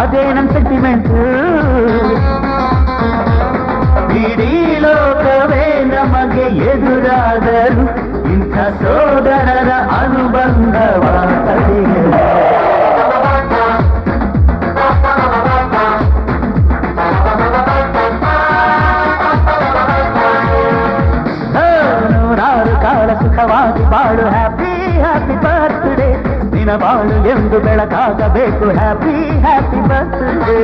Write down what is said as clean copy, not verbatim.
ಅದೇ ನನ್ನ ಸೆಂಟಿಮೆಂಟ್. ಇಡೀ ಲೋಕವೇ ನಮಗೆ ಎದುರಾದರು ಇಂಥ ಸೋದರರ ಅನುಬಂಧವ ತಡೆಯಲು. ನೂರಾರು ಕಾಲ ಸುಖವಾಗಿ ಬಾಳು, ಹ್ಯಾಪಿ ಹ್ಯಾಪಿ ಬರ್ತ್ಡೇ. ದಿನ ಬಾಳು ಎಂದು ಬೆಳಕಾಗಬೇಕು, ಹ್ಯಾಪಿ ಹ್ಯಾಪಿ ಬರ್ತ್ಡೇ.